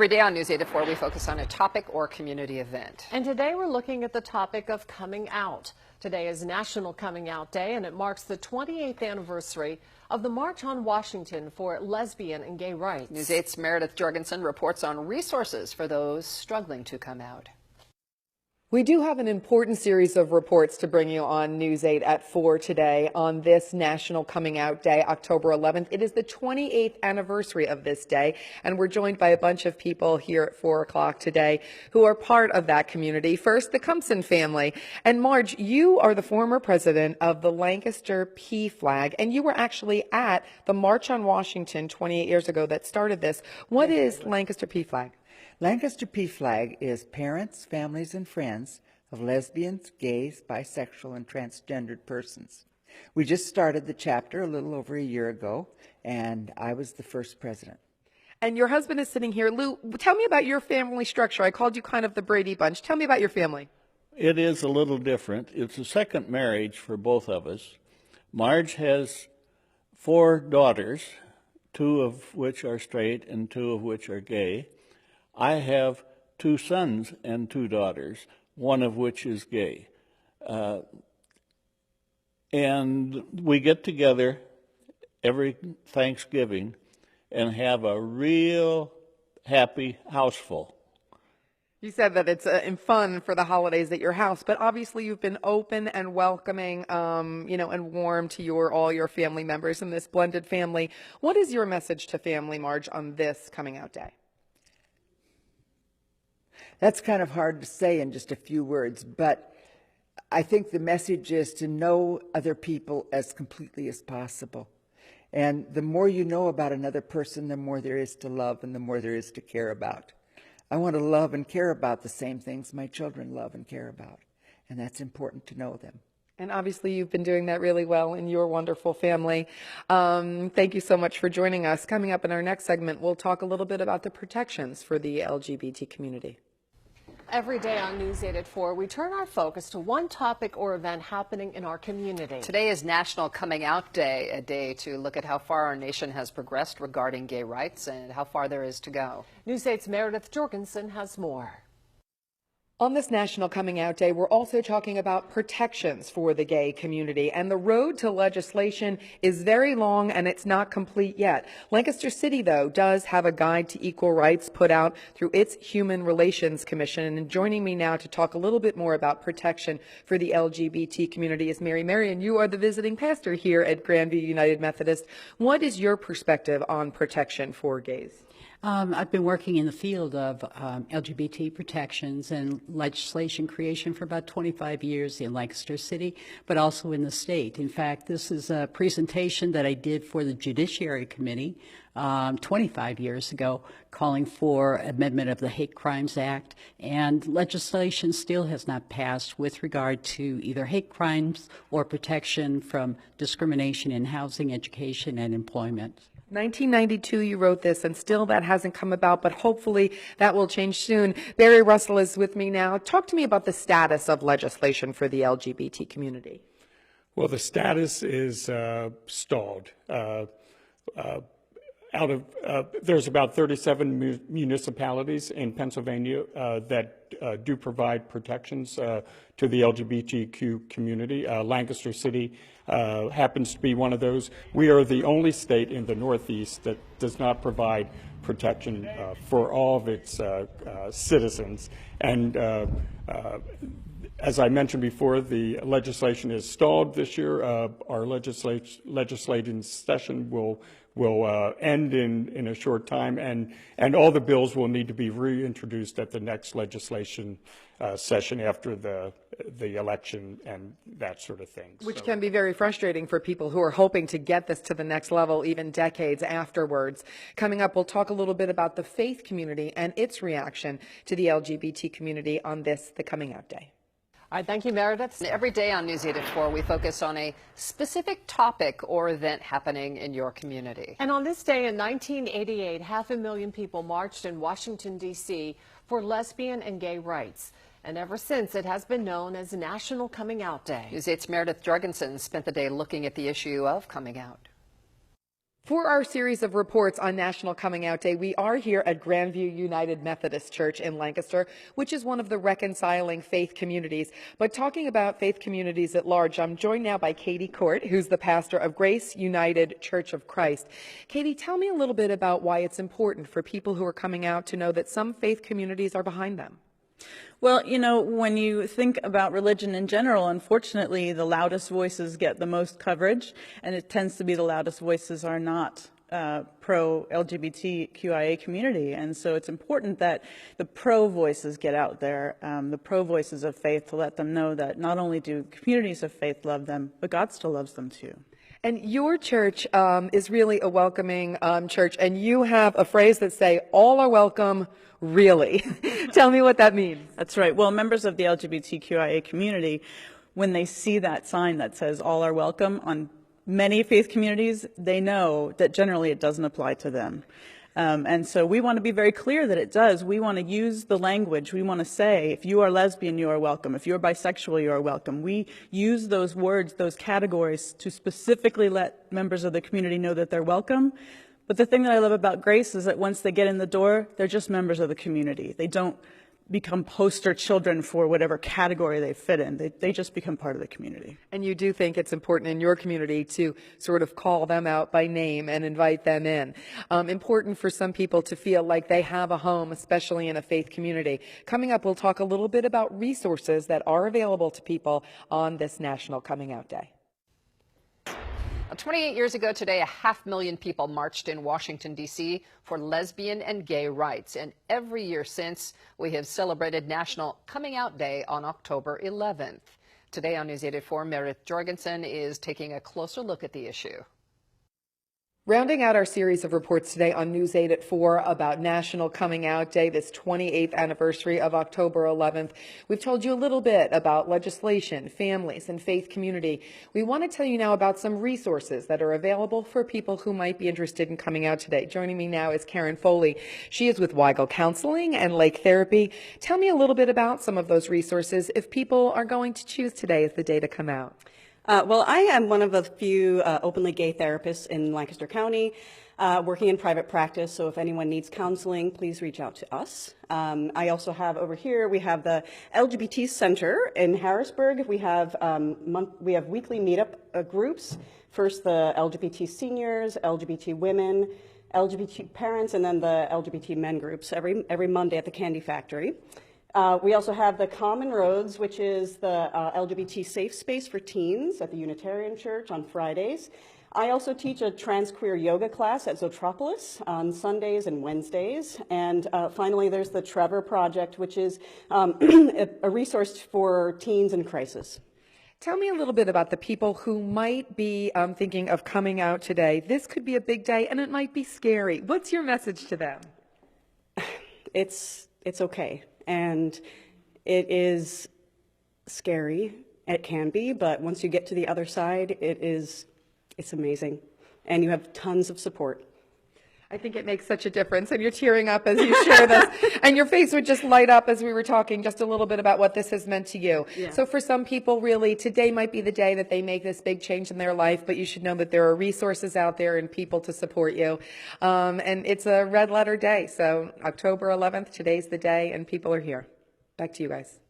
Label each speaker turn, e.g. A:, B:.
A: Every day on News 8 at 4, we focus on a topic or community event.
B: And today we're looking at the topic of coming out. Today is National Coming Out Day, and it marks the 28th anniversary of the March on Washington for lesbian and gay rights.
A: News 8's Meredith Jorgensen reports on resources for those struggling to come out.
C: We do have an important series of reports to bring you on News 8 at 4 today on this National Coming Out Day, October 11th. It is the 28th anniversary of this day, and we're joined by a bunch of people here at 4 o'clock today who are part of that community. First, the Cumpston family. And Marge, you are the former president of the Lancaster PFLAG, and you were actually at the March on Washington 28 years ago that started this. What is Lancaster PFLAG?
D: Lancaster PFLAG is parents, families, and friends of lesbians, gays, bisexual, and transgendered persons. We just started the chapter a little over a year ago, and I was the first president.
C: And your husband is sitting here. Lou, tell me about your family structure. I called you kind of the Brady Bunch. Tell me about your family.
E: It is a little different. It's a second marriage for both of us. Marge has 4 daughters, 2 of which are straight and 2 of which are gay. I have 2 sons and 2 daughters, 1 of which is gay. And we get together every Thanksgiving and have a real happy houseful.
C: You said that it's fun for the holidays at your house, but obviously you've been open and welcoming, and warm to all your family members in this blended family. What is your message to family, Marge, on this coming out day?
D: That's kind of hard to say in just a few words, but I think the message is to know other people as completely as possible. And the more you know about another person, the more there is to love and the more there is to care about. I want to love and care about the same things my children love and care about, and that's important to know them.
C: And obviously you've been doing that really well in your wonderful family. Thank you so much for joining us. Coming up in our next segment, we'll talk a little bit about the protections for the LGBT community.
B: Every day on News 8 at 4, we turn our focus to one topic or event happening in our community.
A: Today is National Coming Out Day, a day to look at how far our nation has progressed regarding gay rights and how far there is to go.
B: News 8's Meredith Jorgensen has more.
C: On this National Coming Out Day, we're also talking about protections for the gay community, and the road to legislation is very long and it's not complete yet. Lancaster City, though, does have a guide to equal rights put out through its Human Relations Commission, and joining me now to talk a little bit more about protection for the LGBT community is Mary Merriman. You are the visiting pastor here at Grandview United Methodist. What is your perspective on protection for gays?
F: I've been working in the field of LGBT protections and legislation creation for about 25 years in Lancaster City, but also in the state. In fact, this is a presentation that I did for the Judiciary Committee 25 years ago, calling for amendment of the Hate Crimes Act, and legislation still has not passed with regard to either hate crimes or protection from discrimination in housing, education, and employment.
C: 1992 you wrote this, and still that hasn't come about, but hopefully that will change soon. Barry Russell is with me now. Talk to me about the status of legislation for the LGBT community.
G: Well, the status is stalled. There's about 37 municipalities in Pennsylvania that do provide protections to the LGBTQ community. Lancaster City happens to be one of those. We are the only state in the Northeast that does not provide protection for all of its citizens. And as I mentioned before, the legislation is stalled this year. Our legislative session will end in a short time, and all the bills will need to be reintroduced at the next legislation session after the election and that sort of thing.
C: Which can be very frustrating for people who are hoping to get this to the next level even decades afterwards. Coming up, we'll talk a little bit about the faith community and its reaction to the LGBT community on the Coming Out Day.
B: All right, thank you, Meredith.
A: Every day on News 8 at 4, we focus on a specific topic or event happening in your community.
B: And on this day in 1988, 500,000 people marched in Washington, D.C. for lesbian and gay rights. And ever since, it has been known as National Coming Out Day.
A: News 8's Meredith Jorgensen spent the day looking at the issue of coming out.
C: For our series of reports on National Coming Out Day, we are here at Grandview United Methodist Church in Lancaster, which is one of the reconciling faith communities. But talking about faith communities at large, I'm joined now by Katie Court, who's the pastor of Grace United Church of Christ. Katie, tell me a little bit about why it's important for people who are coming out to know that some faith communities are behind them.
H: Well, you know, when you think about religion in general, unfortunately, the loudest voices get the most coverage, and it tends to be the loudest voices are not pro-LGBTQIA community. And so it's important that the pro voices get out there, the pro voices of faith, to let them know that not only do communities of faith love them, but God still loves them too.
C: And your church is really a welcoming church, and you have a phrase that say, all are welcome, really. Tell me what that means.
H: That's right. Well, members of the LGBTQIA community, when they see that sign that says all are welcome on many faith communities, they know that generally it doesn't apply to them. And so we want to be very clear that it does. We want to use the language. We want to say, if you are lesbian, you are welcome. If you're bisexual, you are welcome. We use those words, those categories, to specifically let members of the community know that they're welcome. But the thing that I love about Grace is that once they get in the door, they're just members of the community. They don't become poster children for whatever category they fit in. They just become part of the community.
C: And you do think it's important in your community to sort of call them out by name and invite them in. Important for some people to feel like they have a home, especially in a faith community. Coming up, we'll talk a little bit about resources that are available to people on this National Coming Out Day.
A: 28 years ago today, 500,000 people marched in Washington, D.C. for lesbian and gay rights. And every year since, we have celebrated National Coming Out Day on October 11th. Today on News 8 at 4, Meredith Jorgensen is taking a closer look at the issue.
C: Rounding out our series of reports today on News 8 at 4 about National Coming Out Day, this 28th anniversary of October 11th, we've told you a little bit about legislation, families, and faith community. We want to tell you now about some resources that are available for people who might be interested in coming out today. Joining me now is Karen Foley. She is with WGAL Counseling and Lake Therapy. Tell me a little bit about some of those resources if people are going to choose today as the day to come out.
I: Well, I am one of a few openly gay therapists in Lancaster County, working in private practice, so if anyone needs counseling, please reach out to us. I also have over here, we have the LGBT Center in Harrisburg. We have weekly meetup groups. First, the LGBT seniors, LGBT women, LGBT parents, and then the LGBT men groups every Monday at the Candy Factory. We also have the Common Roads, which is the LGBT safe space for teens at the Unitarian Church on Fridays. I also teach a trans-queer yoga class at Zotropolis on Sundays and Wednesdays. And finally, there's the Trevor Project, which is a resource for teens in crisis.
C: Tell me a little bit about the people who might be thinking of coming out today. This could be a big day, and it might be scary. What's your message to them?
I: It's okay. And it is scary. It can be, but once you get to the other side, it's amazing. And you have tons of support.
C: I think it makes such a difference, and you're tearing up as you share this, and your face would just light up as we were talking just a little bit about what this has meant to you. Yeah. So for some people, really, today might be the day that they make this big change in their life, but you should know that there are resources out there and people to support you. And it's a red letter day, so October 11th, today's the day, and people are here. Back to you guys.